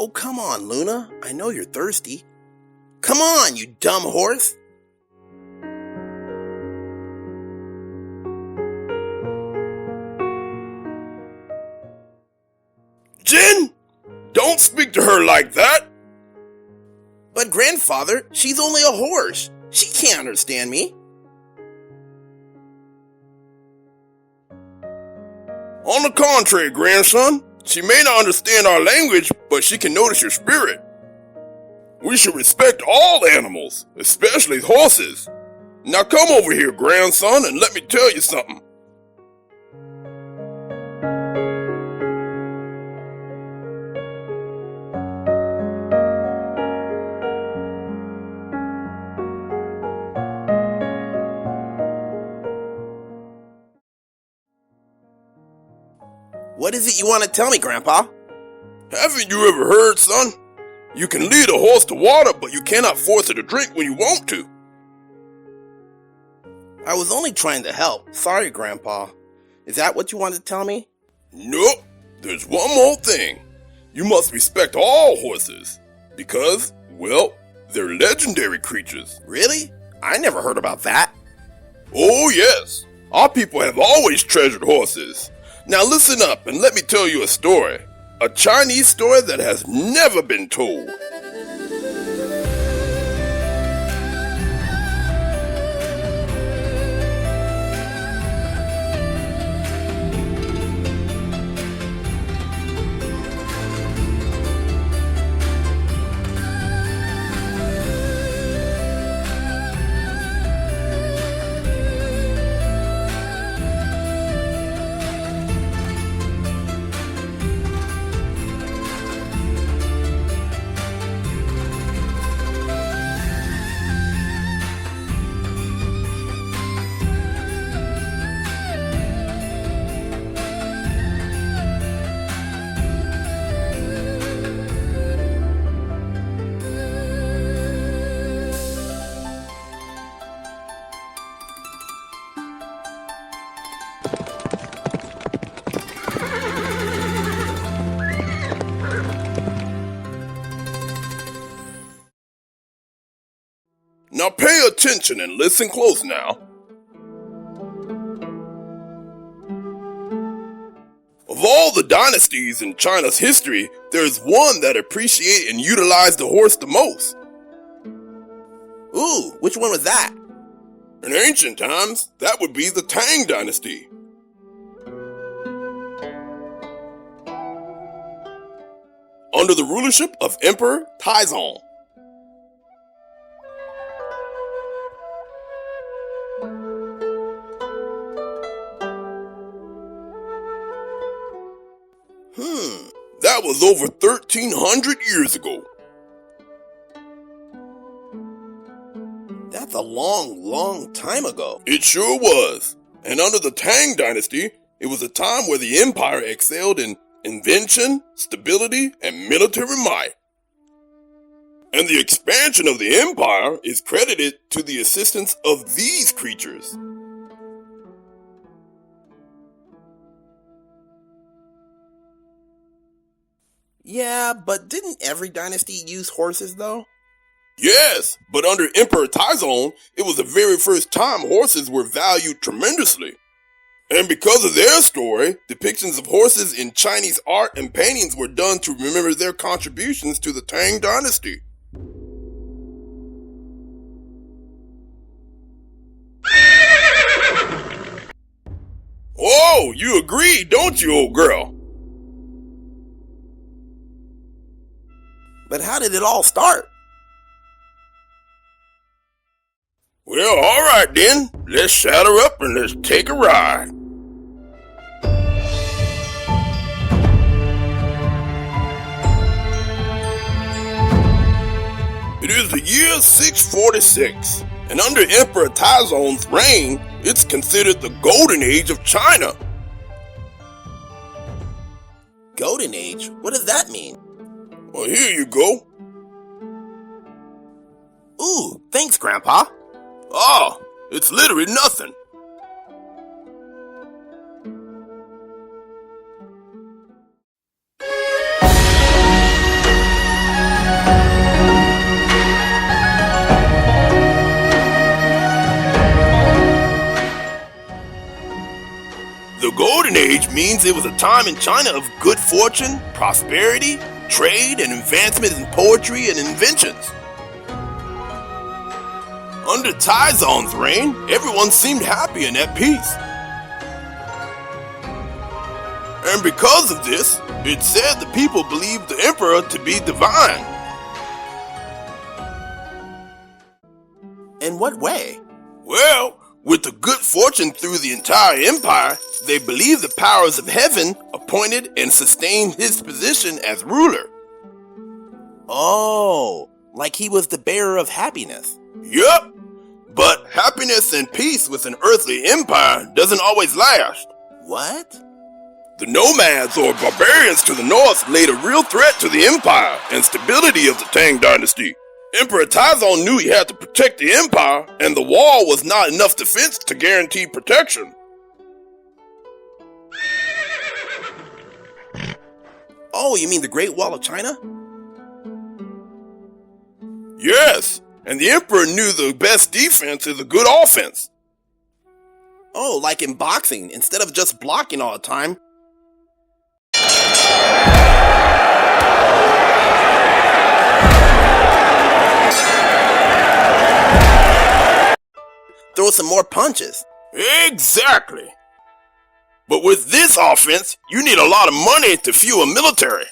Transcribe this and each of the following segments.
Oh, come on, Luna. I know you're thirsty. Come on, you dumb horse. Jin, don't speak to her like that. But grandfather, she's only a horse. She can't understand me. On the contrary, grandson, she may not understand our language, but she can notice your spirit. We should respect all animals, especially horses. Now come over here, grandson, and let me tell you something. What is it you want to tell me, Grandpa? Haven't you ever heard, son? You can lead a horse to water, but you cannot force it to drink when you want to. I was only trying to help. Sorry, Grandpa. Is that what you wanted to tell me? Nope. There's one more thing. You must respect all horses. Because, well, they're legendary creatures. Really? I never heard about that. Oh, yes. Our people have always treasured horses. Now listen up and let me tell you a story. A Chinese story that has never been told. Now pay attention and listen close now. Of all the dynasties in China's history, there is one that appreciate and utilize the horse the most. Ooh, which one was that? In ancient times, that would be the Tang dynasty. Under the rulership of Emperor Taizong. That was over 1,300 years ago. That's a long time ago. It sure was. And under the Tang dynasty, it was a time where the empire excelled in invention, stability, and military might. And the expansion of the empire is credited to the assistance of these creatures. Yeah, but didn't every dynasty use horses, though? Yes, but under Emperor Taizong, it was the very first time horses were valued tremendously. And because of their story, depictions of horses in Chinese art and paintings were done to remember their contributions to the Tang dynasty. Oh, you agree, don't you, old girl? But how did it all start? Well, alright then. Let's saddle up and let's take a ride. It is the year 646, and under Emperor Taizong's reign, it's considered the golden age of China. Golden age? What does that mean? Well, here you go. Ooh, thanks, Grandpa. Oh, it's literally nothing. means it was a time in China of good fortune, prosperity, trade, and advancement in poetry and inventions. Under Taizong's reign, everyone seemed happy and at peace. And because of this, it's said the people believed the emperor to be divine. In what way? Well, with the good fortune through the entire empire, they believed the powers of heaven appointed and sustained his position as ruler. Oh, like he was the bearer of happiness. Yup, but happiness and peace with an earthly empire doesn't always last. What? The nomads or barbarians to the north laid a real threat to the empire and stability of the Tang dynasty. Emperor Taizong knew he had to protect the empire, and the wall was not enough defense to guarantee protection. Oh, you mean the Great Wall of China? Yes, and the emperor knew the best defense is a good offense. Oh, like in boxing, instead of just blocking all the time. Throw some more punches. Exactly. But with this offense, you need a lot of money to fuel a military.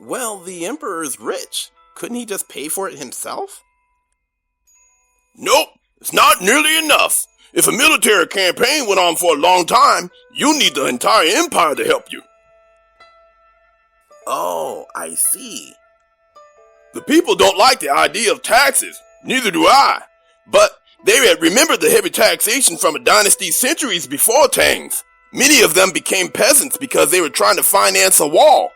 Well, the emperor's rich. Couldn't he just pay for it himself? Nope, it's not nearly enough. If a military campaign went on for a long time, you'll need the entire empire to help you. Oh, I see. The people don't like the idea of taxes, neither do I. But they had remembered the heavy taxation from a dynasty centuries before Tang's. Many of them became peasants because they were trying to finance a wall.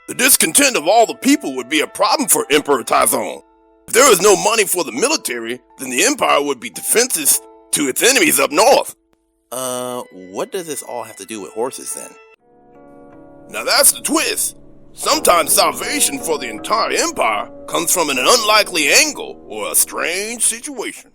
The discontent of all the people would be a problem for Emperor Taizong. If there was no money for the military, then the empire would be defenseless to its enemies up north. What does this all have to do with horses then? Now that's the twist. Sometimes salvation for the entire empire comes from an unlikely angle or a strange situation.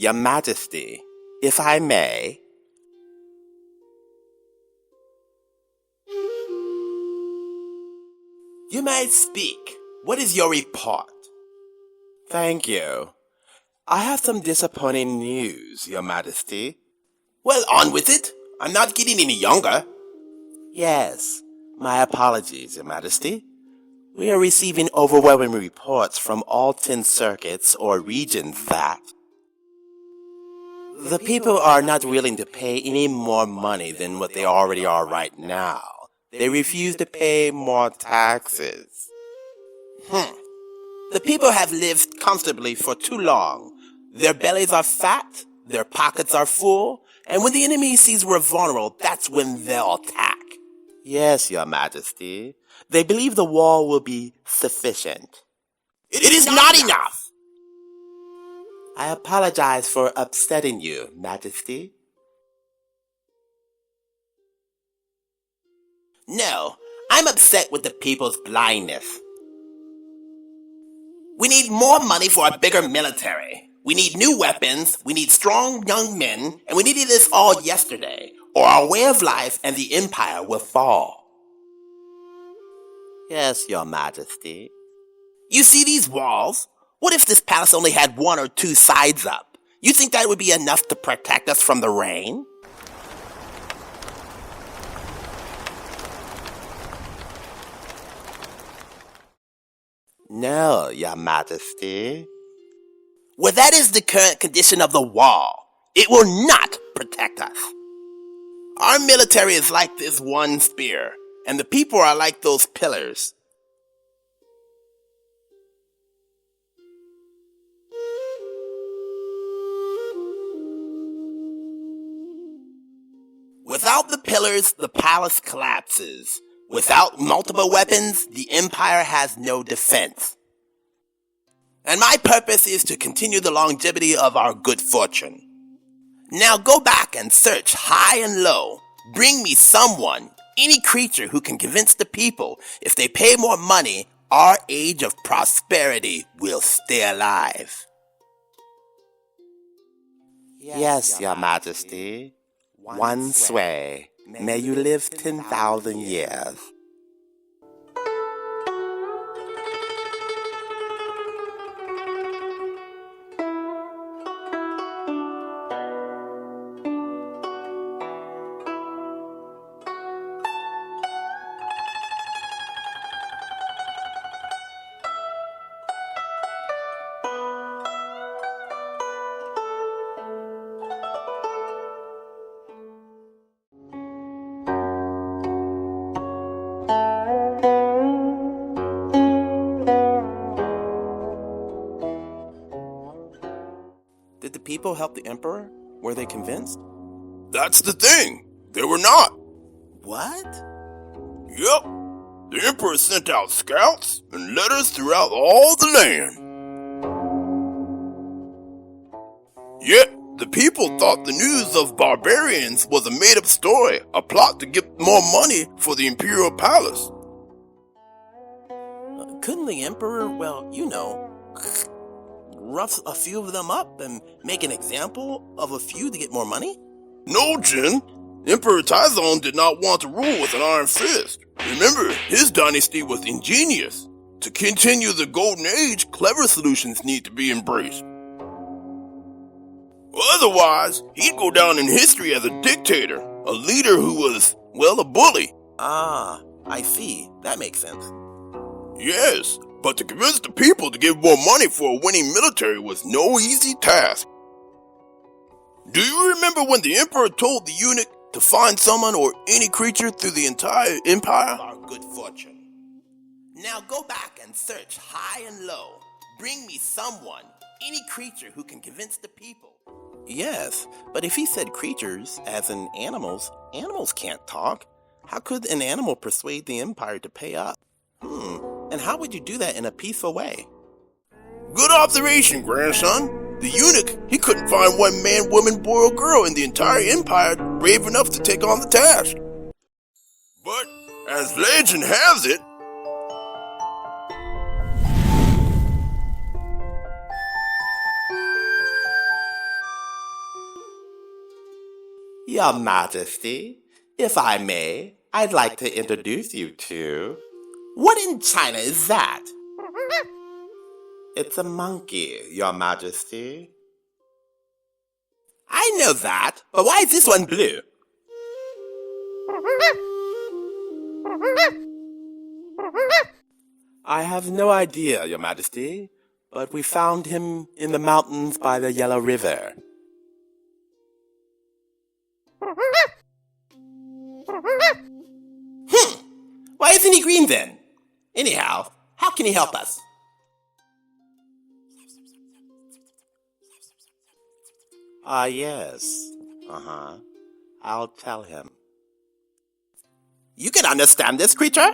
Your Majesty, if I may. You may speak. What is your report? Thank you. I have some disappointing news, Your Majesty. Well, on with it. I'm not getting any younger. Yes, my apologies, Your Majesty. We are receiving overwhelming reports from all 10 circuits or regions that the people are not willing to pay any more money than what they already are right now. They refuse to pay more taxes. The people have lived comfortably for too long. Their bellies are fat, their pockets are full, and when the enemy sees we're vulnerable, that's when they'll attack. Yes, Your Majesty. They believe the wall will be sufficient. It is not enough! I apologize for upsetting you, Majesty. No, I'm upset with the people's blindness. We need more money for a bigger military. We need new weapons, we need strong young men, and we needed this all yesterday, or our way of life and the empire will fall. Yes, Your Majesty. You see these walls? What if this palace only had 1 or 2 sides up? You think that would be enough to protect us from the rain? No, Your Majesty. Well, that is the current condition of the wall. It will not protect us. Our military is like this one spear, and the people are like those pillars. Without the pillars, the palace collapses. Without multiple weapons, the empire has no defense. And my purpose is to continue the longevity of our good fortune. Now go back and search high and low. Bring me someone, any creature who can convince the people if they pay more money, our age of prosperity will stay alive. Yes, Your Majesty. One sway. May you live 10,000 years. Did the people help the emperor? Were they convinced? That's the thing. They were not. What? Yep. The emperor sent out scouts and letters throughout all the land. Yet, the people thought the news of barbarians was a made-up story, a plot to get more money for the imperial palace. Couldn't the emperor, rough a few of them up and make an example of a few to get more money? No, Jin. Emperor Taizong did not want to rule with an iron fist. Remember, his dynasty was ingenious. To continue the golden age, clever solutions need to be embraced. Otherwise, he'd go down in history as a dictator, a leader who was, a bully. Ah, I see. That makes sense. Yes, but to convince the people to give more money for a winning military was no easy task. Do you remember when the emperor told the eunuch to find someone or any creature through the entire empire? Our good fortune. Now go back and search high and low. Bring me someone, any creature who can convince the people. Yes, but if he said creatures, as in animals, animals can't talk. How could an animal persuade the empire to pay up? And how would you do that in a peaceful way? Good observation, grandson. The eunuch, he couldn't find one man, woman, boy, or girl in the entire empire brave enough to take on the task. But, as legend has it, Your Majesty, if I may, I'd like to introduce you to... What in China is that? It's a monkey, Your Majesty. I know that, but why is this one blue? I have no idea, Your Majesty, but we found him in the mountains by the Yellow River. Why isn't he green then? Anyhow, how can he help us? Yes. I'll tell him. You can understand this creature?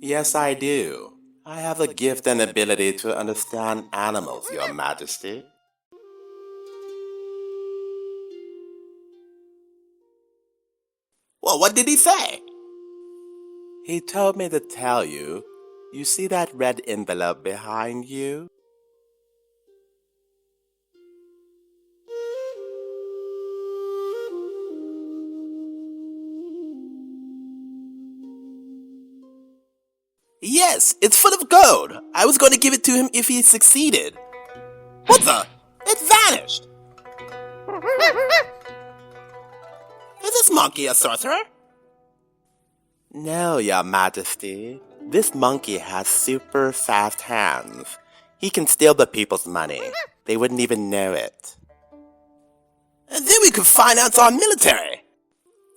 Yes, I do. I have the gift and ability to understand animals, Your Majesty. Well, what did he say? He told me to tell you. You see that red envelope behind you? Yes, it's full of gold. I was going to give it to him if he succeeded. What the? It vanished. Is this monkey a sorcerer? No, Your Majesty. This monkey has super fast hands. He can steal the people's money. They wouldn't even know it. And then we could finance our military.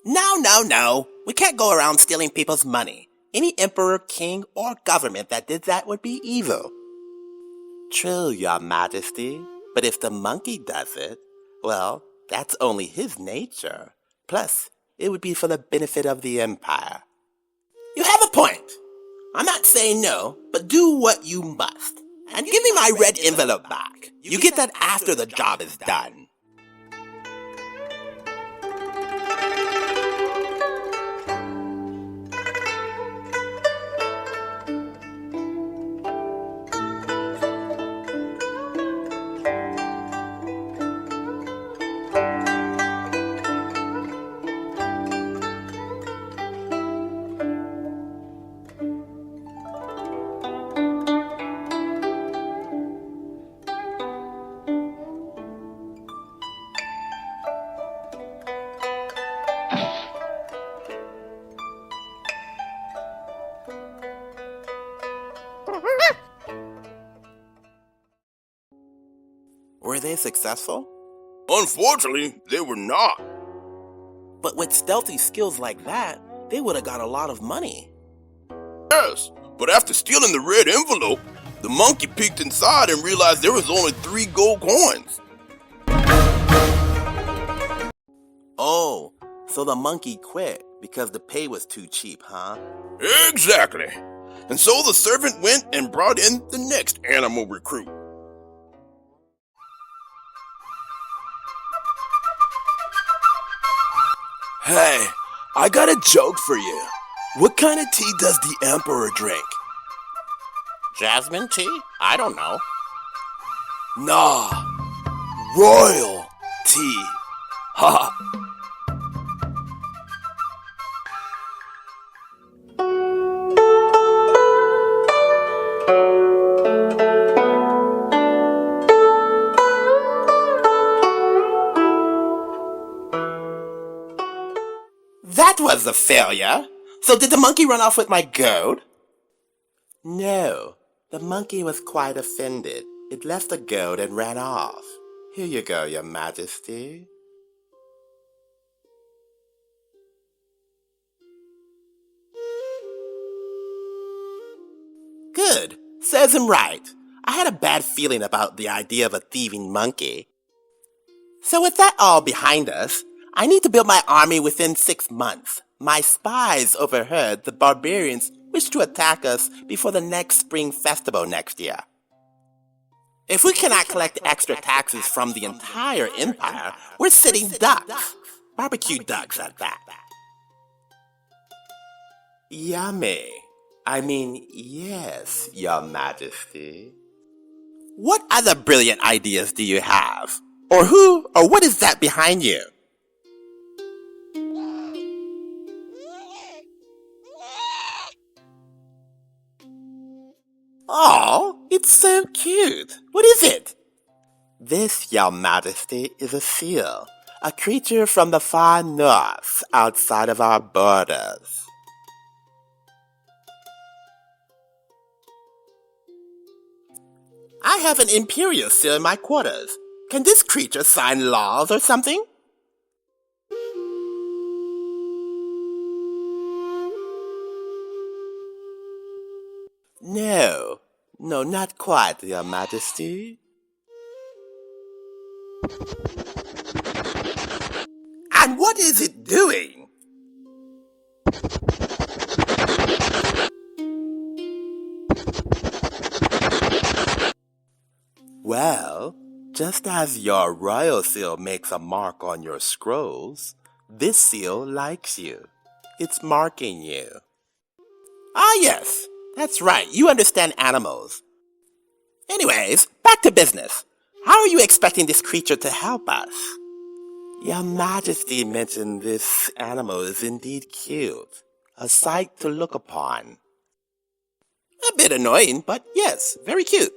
No. We can't go around stealing people's money. Any emperor, king, or government that did that would be evil. True, Your Majesty. But if the monkey does it, well, that's only his nature. Plus, it would be for the benefit of the empire. You have a point. I'm not saying no, but do what you must. And give me my red envelope back. You get that after the job is done. Were they successful? Unfortunately, they were not. But with stealthy skills like that, they would have got a lot of money. Yes, but after stealing the red envelope, the monkey peeked inside and realized there was only 3 gold coins. Oh, so the monkey quit because the pay was too cheap, huh? Exactly. And so the servant went and brought in the next animal recruit. Hey, I got a joke for you. What kind of tea does the emperor drink? Jasmine tea? I don't know. Nah, royal tea. Ha. That was a failure. So did the monkey run off with my gold? No, the monkey was quite offended. It left the gold and ran off. Here you go, Your Majesty. Good. Serves him right. I had a bad feeling about the idea of a thieving monkey. So with that all behind us, I need to build my army within 6 months. My spies overheard the barbarians wish to attack us before the next spring festival next year. If we cannot collect extra taxes from the entire empire, we're sitting ducks. Barbecue ducks at that. Yummy. I mean, yes, Your Majesty. What other brilliant ideas do you have? Or who or what is that behind you? Oh, it's so cute. What is it? This, Your Majesty, is a seal, a creature from the far north, outside of our borders. I have an imperial seal in my quarters. Can this creature sign laws or something? No, not quite, Your Majesty. And what is it doing? Well, just as your royal seal makes a mark on your scrolls, this seal likes you. It's marking you. Ah, yes. That's right, you understand animals. Anyways, back to business. How are you expecting this creature to help us? Your Majesty mentioned this animal is indeed cute, a sight to look upon. A bit annoying, but yes, very cute.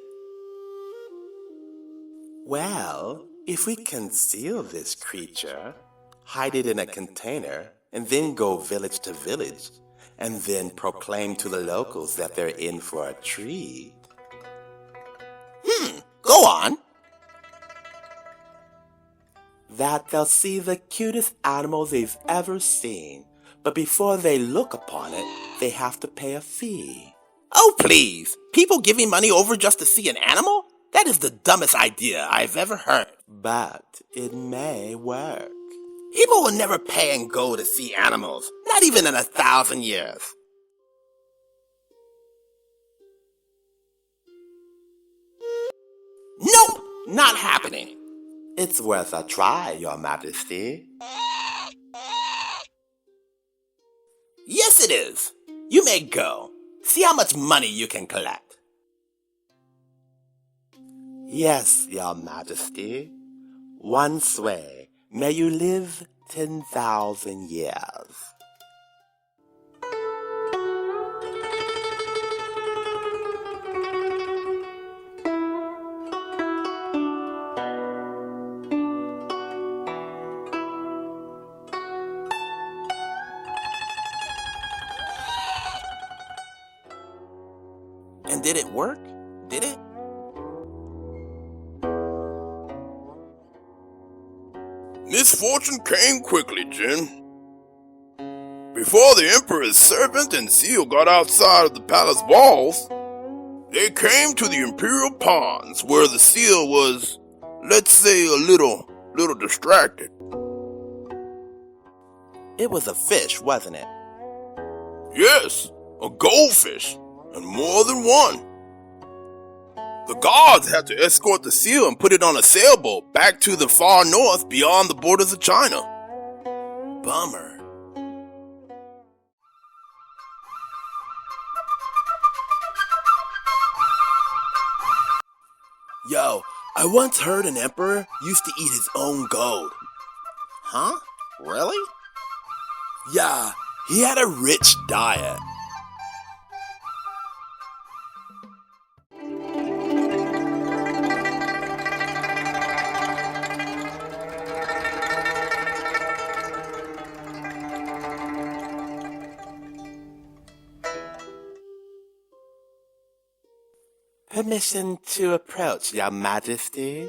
Well, if we conceal this creature, hide it in a container, and then go village to village, and then proclaim to the locals that they're in for a treat. Go on. That they'll see the cutest animal they've ever seen, but before they look upon it, they have to pay a fee. Oh, please! People giving money over just to see an animal? That is the dumbest idea I've ever heard. But it may work. People will never pay and go to see animals, not even in 1,000 years. Nope! Not happening. It's worth a try, Your Majesty. Yes, it is. You may go. See how much money you can collect. Yes, Your Majesty. One sway. May you live 10,000 years. And did it work? Did it? Misfortune came quickly, Jin. Before the Emperor's servant and seal got outside of the palace walls, they came to the imperial ponds where the seal was, let's say, a little distracted. It was a fish, wasn't it? Yes, a goldfish, and more than one. The guards had to escort the seal and put it on a sailboat back to the far north beyond the borders of China. Bummer. Yo, I once heard an emperor used to eat his own gold. Huh? Really? Yeah, he had a rich diet. Permission to approach, Your Majesty.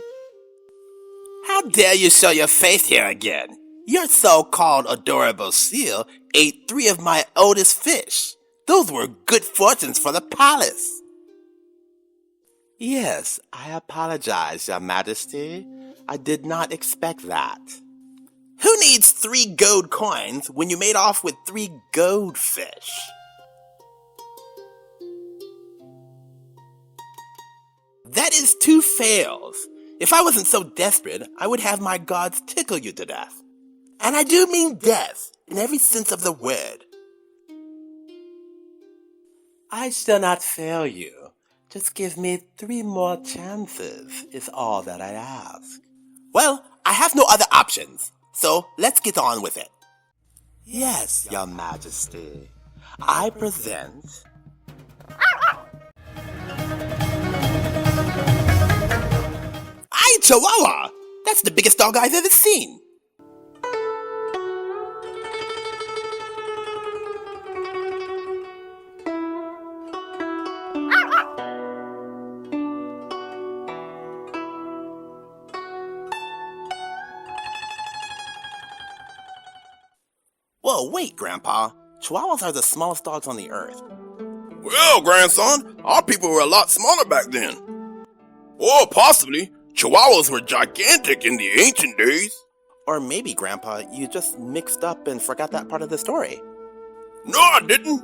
How dare you show your face here again? Your so-called adorable seal ate 3 of my oldest fish. Those were good fortunes for the palace. Yes, I apologize, Your Majesty. I did not expect that. Who needs 3 gold coins when you made off with 3 goldfish? That is 2 fails. If I wasn't so desperate, I would have my gods tickle you to death. And I do mean death, in every sense of the word. I shall not fail you. Just give me 3 more chances, is all that I ask. Well, I have no other options, so let's get on with it. Yes, Your Majesty. I present... Chihuahua! That's the biggest dog I've ever seen. Whoa, wait, Grandpa. Chihuahuas are the smallest dogs on the earth. Well, grandson, our people were a lot smaller back then. Or possibly, Chihuahuas were gigantic in the ancient days. Or maybe, Grandpa, you just mixed up and forgot that part of the story. No, I didn't.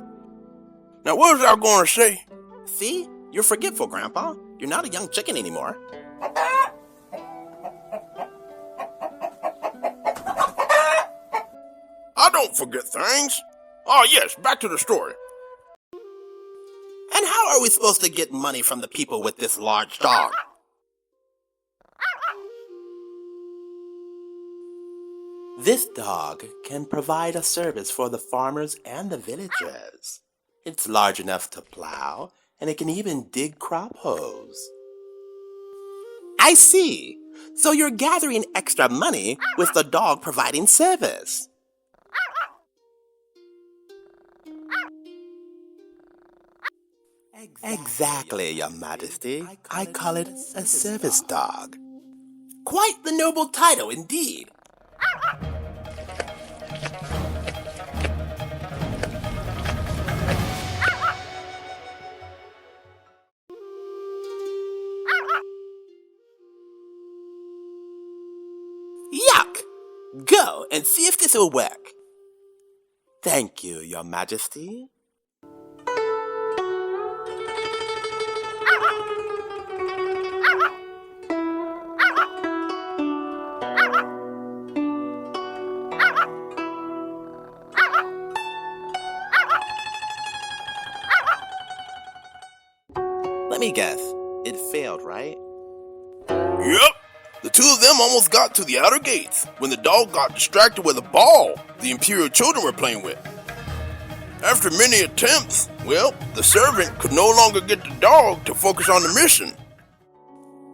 Now, what was I going to say? See? You're forgetful, Grandpa. You're not a young chicken anymore. I don't forget things. Oh, yes, back to the story. And how are we supposed to get money from the people with this large dog? This dog can provide a service for the farmers and the villagers. It's large enough to plow, and it can even dig crop holes. I see. So you're gathering extra money with the dog providing service. Exactly, Your Majesty. I call it a service dog. Quite the noble title indeed. Yuck! Go and see if this will work. Thank you, Your Majesty. Let me guess. It failed, right? Yep. The two of them almost got to the outer gates when the dog got distracted with a ball the Imperial children were playing with. After many attempts, well, the servant could no longer get the dog to focus on the mission.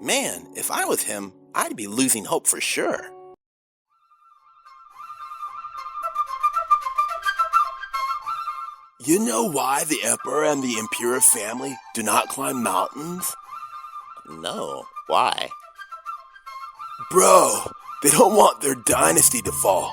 Man, if I was him, I'd be losing hope for sure. You know why the Emperor and the Imperial family do not climb mountains? No, why? Bro, they don't want their dynasty to fall.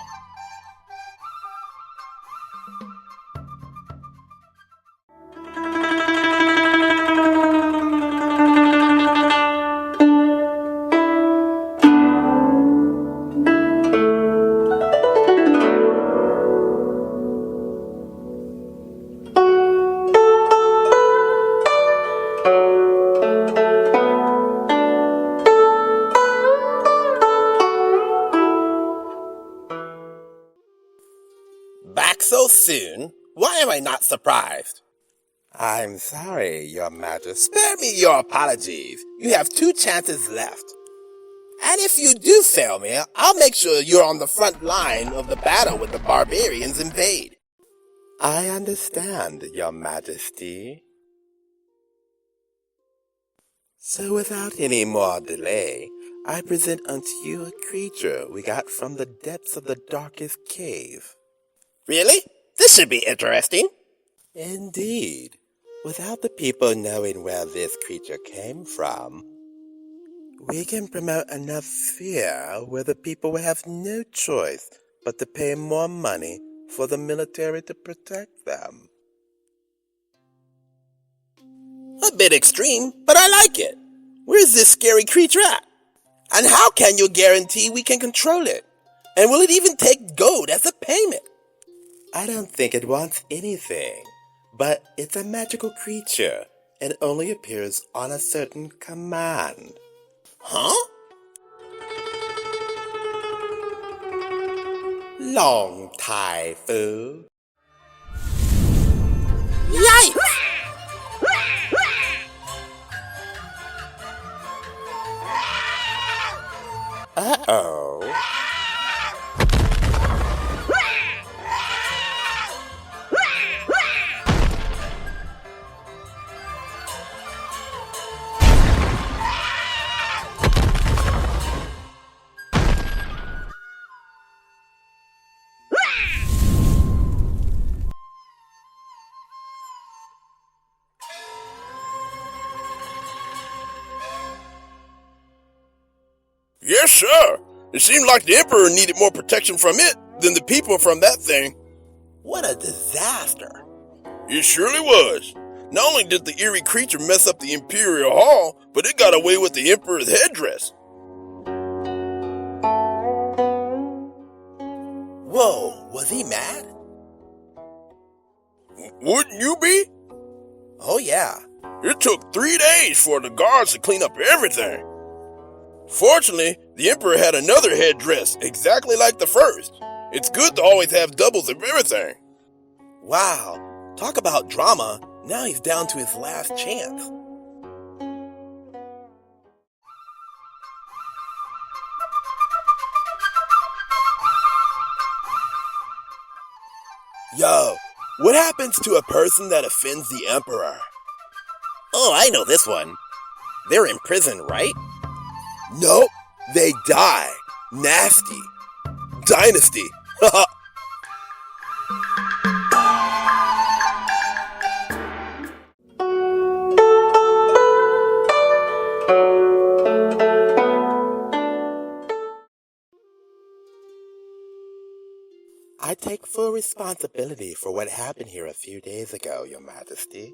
Back so soon? Why am I not surprised? I'm sorry, Your Majesty. Spare me your apologies. You have 2 chances left. And if you do fail me, I'll make sure you're on the front line of the battle when the barbarians invade. I understand, Your Majesty. So without any more delay, I present unto you a creature we got from the depths of the darkest cave. Really? This should be interesting. Indeed. Without the people knowing where this creature came from, we can promote enough fear where the people will have no choice but to pay more money for the military to protect them. A bit extreme, but I like it. Where's this scary creature at? And how can you guarantee we can control it? And will it even take gold as a payment? I don't think it wants anything, but it's a magical creature and only appears on a certain command. Huh? Long Tai Fu. Yikes! Uh-oh. Yes, sir. It seemed like the Emperor needed more protection from it than the people from that thing. What a disaster. It surely was. Not only did the eerie creature mess up the Imperial Hall, but it got away with the Emperor's headdress. Whoa, was he mad? Wouldn't you be? Oh, yeah. It took 3 days for the guards to clean up everything. Fortunately, the Emperor had another headdress exactly like the first. It's good to always have doubles of everything. Wow, talk about drama. Now he's down to his last chance. Yo, what happens to a person that offends the Emperor? Oh, I know this one. They're in prison, right? Nope, they die. Nasty. Dynasty. I take full responsibility for what happened here a few days ago, Your Majesty.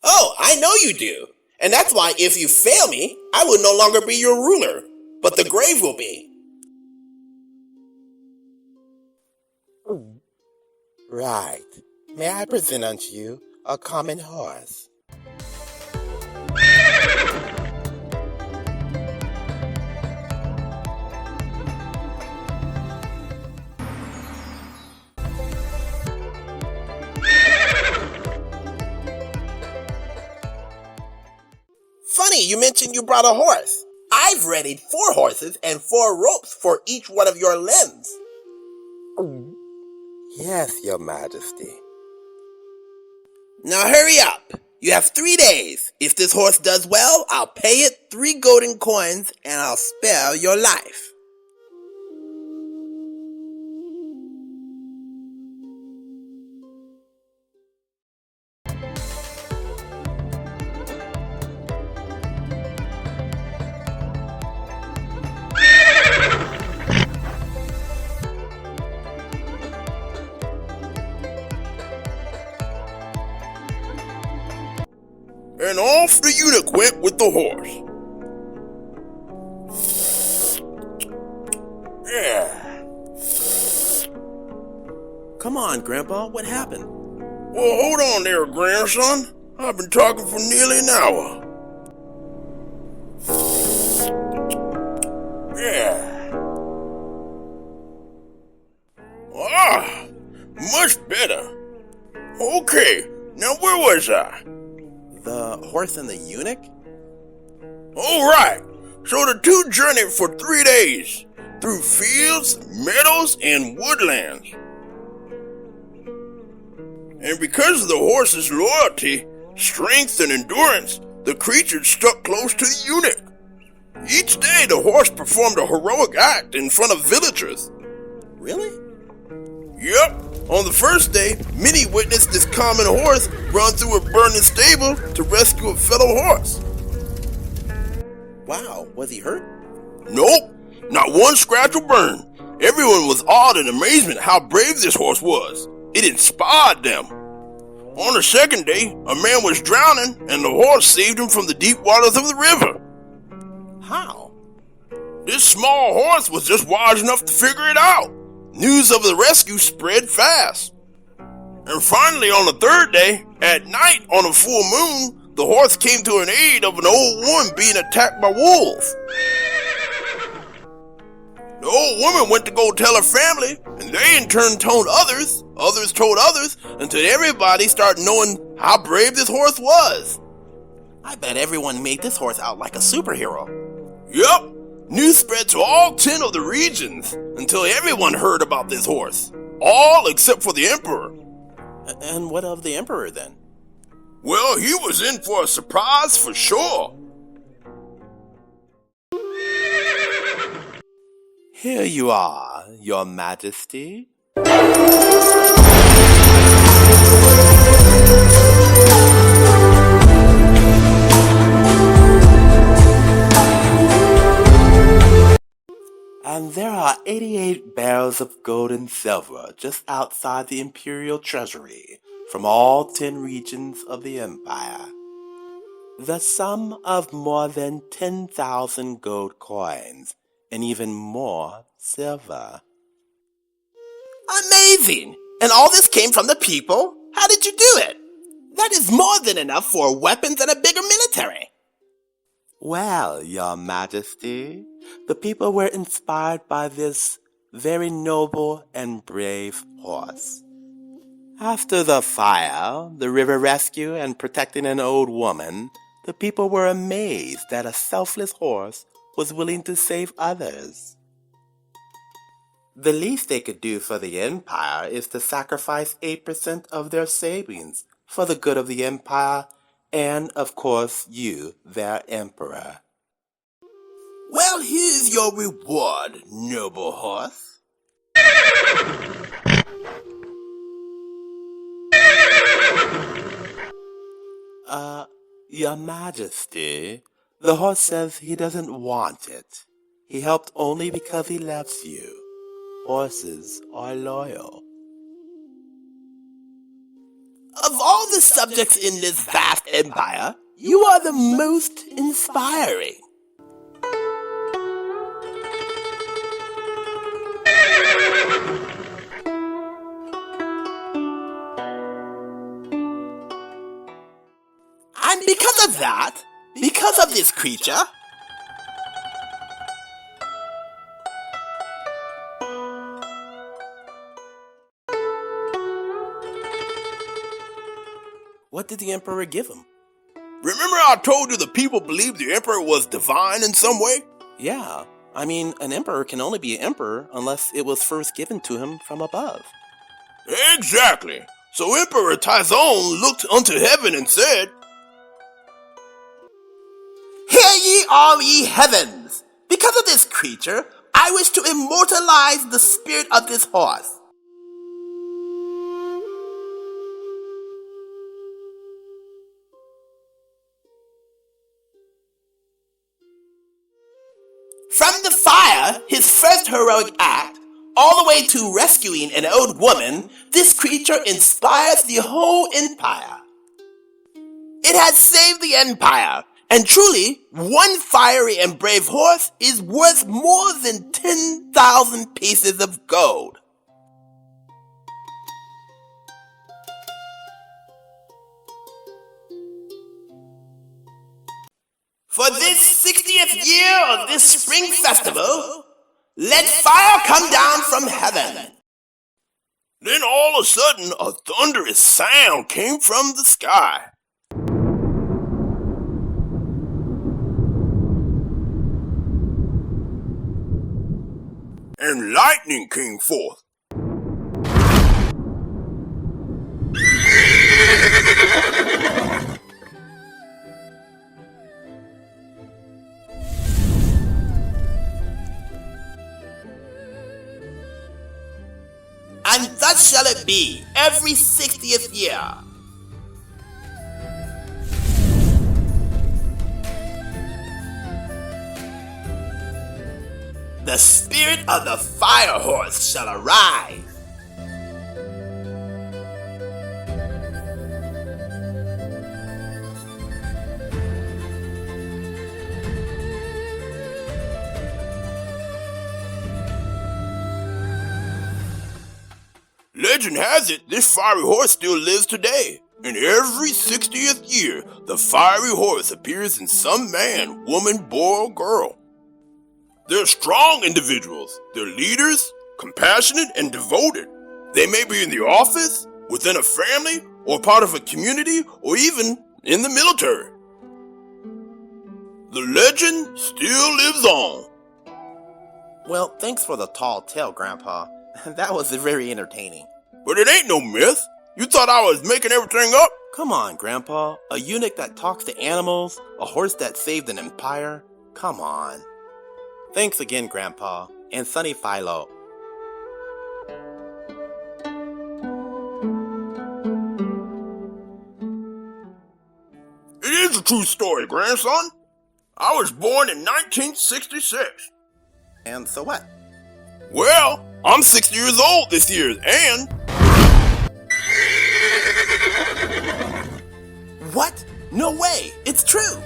Oh, I know you do. And that's why if you fail me, I will no longer be your ruler, but the grave will be. Right. May I present unto you a common horse? Funny, you mentioned you brought a horse. I've readied 4 horses and 4 ropes for each one of your limbs. Yes, Your Majesty. Now hurry up. You have 3 days. If this horse does well, I'll pay it 3 golden coins and I'll spare your life. And off the eunuch went with the horse. Yeah. Come on, Grandpa, what happened? Well, hold on there, grandson. I've been talking for nearly an hour. Yeah. Ah, much better. Okay, now where was I? The horse and the eunuch? All right, so the two journeyed for 3 days through fields, meadows, and woodlands. And because of the horse's loyalty, strength, and endurance, the creature stuck close to the eunuch. Each day, the horse performed a heroic act in front of villagers. Really? Yep. On the first day, many witnessed this common horse run through a burning stable to rescue a fellow horse. Wow, was he hurt? Nope, not one scratch or burn. Everyone was awed in amazement how brave this horse was. It inspired them. On the second day, a man was drowning and the horse saved him from the deep waters of the river. How? This small horse was just wise enough to figure it out. News of the rescue spread fast. And finally, on the third day, at night on a full moon, the horse came to an aid of an old woman being attacked by wolves. The old woman went to go tell her family, and they in turn told others told others, until everybody started knowing how brave this horse was. I bet everyone made this horse out like a superhero. Yup. News spread to all 10 of the regions until everyone heard about this horse. All except for the emperor. And what of the emperor then? Well, he was in for a surprise for sure. Here you are, Your Majesty. And there are 88 barrels of gold and silver just outside the imperial treasury from all 10 regions of the empire. The sum of more than 10,000 gold coins and even more silver. Amazing! And all this came from the people? How did you do it? That is more than enough for weapons and a bigger military. Well, Your Majesty, the people were inspired by this very noble and brave horse. After the fire, the river rescue, and protecting an old woman, the people were amazed that a selfless horse was willing to save others. The least they could do for the empire is to sacrifice 8% of their savings for the good of the empire and, of course, you, their emperor. Well, here's your reward, noble horse. Your Majesty, the horse says he doesn't want it. He helped only because he loves you. Horses are loyal. Of all the subjects in this vast empire, you are the most inspiring. And because of that, because of this creature, what did the emperor give him? Remember I told you the people believed the emperor was divine in some way? Yeah, I mean, an emperor can only be an emperor unless it was first given to him from above. Exactly. So Emperor Taizong looked unto heaven and said, Hear ye all ye heavens! Because of this creature, I wish to immortalize the spirit of this horse. From the fire, his first heroic act, all the way to rescuing an old woman, this creature inspires the whole empire. It has saved the empire, and truly, one fiery and brave horse is worth more than 10,000 pieces of gold. For this 60th year of this spring festival, let fire come down from heaven. Then all of a sudden a thunderous sound came from the sky. And lightning came forth. And thus shall it be every 60th year. The spirit of the fire horse shall arise. Legend has it, this fiery horse still lives today. And every 60th year, the fiery horse appears in some man, woman, boy, or girl. They're strong individuals. They're leaders, compassionate, and devoted. They may be in the office, within a family, or part of a community, or even in the military. The legend still lives on. Well, thanks for the tall tale, Grandpa. That was very entertaining. But it ain't no myth. You thought I was making everything up? Come on, Grandpa. A eunuch that talks to animals, a horse that saved an empire. Come on. Thanks again, Grandpa, and Sunny Philo. It is a true story, grandson. I was born in 1966. And so what? Well, I'm 60 years old this year, and... What? No way! It's true!